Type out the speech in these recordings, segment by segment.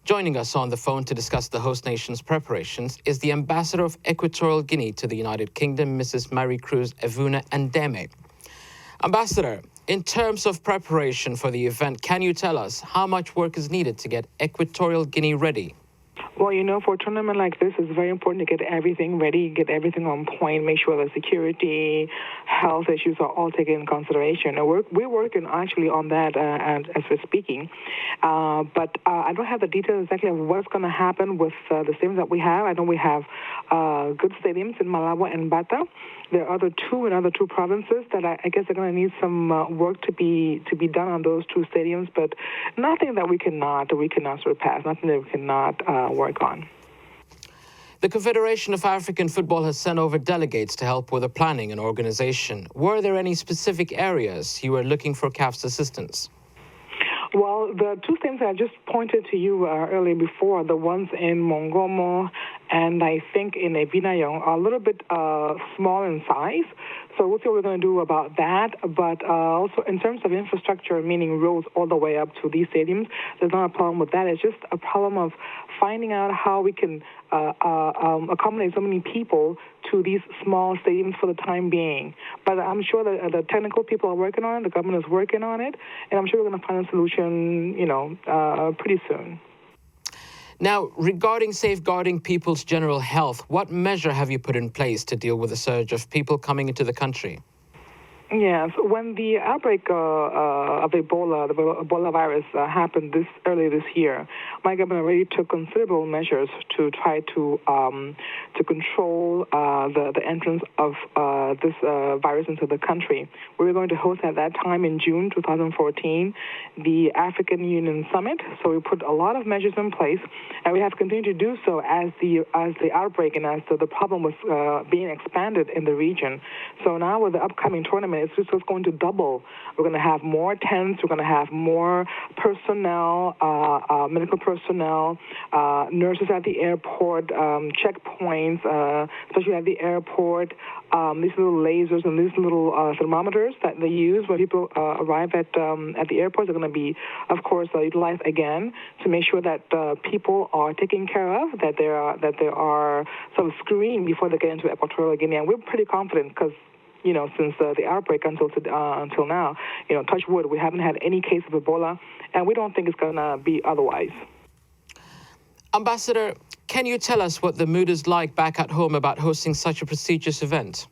Joining us on the phone to discuss the host nation's preparations is the Ambassador of Equatorial Guinea to the United Kingdom, Mrs. Marie-Cruz Evuna Andeme. Ambassador, in terms of preparation for the event, can you tell us how much work is needed to get Equatorial Guinea ready? Well, for a tournament like this, it's very important to get everything ready, get everything on point, make sure that security, health issues are all taken into consideration. And we're working actually on that as we're speaking. But I don't have the details exactly of what's going to happen with the stadiums that we have. I know we have good stadiums in Malabo and Bata. There are other two provinces that I guess are going to need some work to be done on those two stadiums, but nothing that we cannot surpass, nothing that we cannot work on. The Confederation of African Football has sent over delegates to help with the planning and organization. Were there any specific areas you were looking for CAF's assistance? Well, the two things I just pointed to you earlier before, the ones in Mongomo and I think in Ebinayong, are a little bit small in size. So we'll see what we're going to do about that. But also in terms of infrastructure, meaning roads all the way up to these stadiums, there's not a problem with that. It's just a problem of finding out how we can accommodate so many people to these small stadiums for the time being. But I'm sure that the technical people are working on it, the government is working on it, and I'm sure we're going to find a solution, pretty soon. Now, regarding safeguarding people's general health, what measure have you put in place to deal with the surge of people coming into the country? Yes, when the outbreak of Ebola, the Ebola virus, happened early this year, my government already took considerable measures to try to control the entrance of this virus into the country. We were going to host at that time in June 2014 the African Union Summit, so we put a lot of measures in place, and we have continued to do so as the outbreak and as the problem was being expanded in the region. So now with the upcoming tournament, it's just going to double. We're going to have more tents. We're going to have more personnel, medical personnel, nurses at the airport, checkpoints, especially at the airport. These little lasers and these little thermometers that they use when people arrive at the airports are going to be, of course, utilized again to make sure that people are taken care of, that they are sort of screened before they get into Equatorial Guinea. And we're pretty confident because since the outbreak until now, touch wood, we haven't had any case of Ebola, and we don't think it's going to be otherwise. Ambassador, can you tell us what the mood is like back at home about hosting such a prestigious event?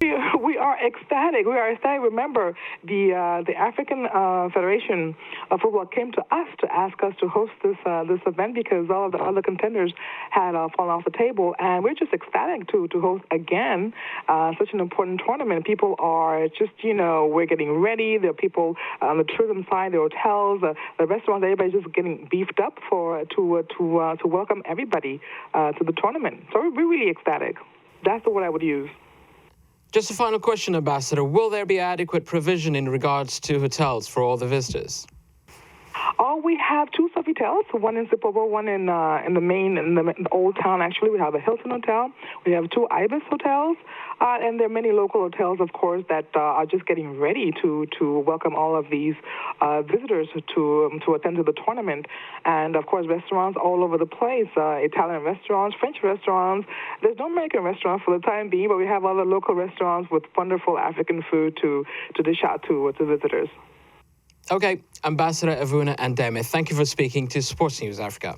We are ecstatic. Remember, the African Federation of Football came to us to ask us to host this event because all of the other contenders had fallen off the table, and we're just ecstatic to host again such an important tournament. People are just, we're getting ready. There are people on the tourism side, the hotels, the restaurants. Everybody's just getting beefed up to welcome everybody to the tournament. So we're really ecstatic. That's the word I would use. Just a final question, Ambassador. Will there be adequate provision in regards to hotels for all the visitors? We have two Sofitels, one in Sipobo, one in the old town. Actually, we have a Hilton Hotel. We have two Ibis hotels, and there are many local hotels, of course, that are just getting ready to welcome all of these visitors to attend to the tournament. And of course, restaurants all over the place: Italian restaurants, French restaurants. There's no American restaurant for the time being, but we have other local restaurants with wonderful African food to dish out to visitors. Okay, Ambassador Evuna Andeme, thank you for speaking to Sports News Africa.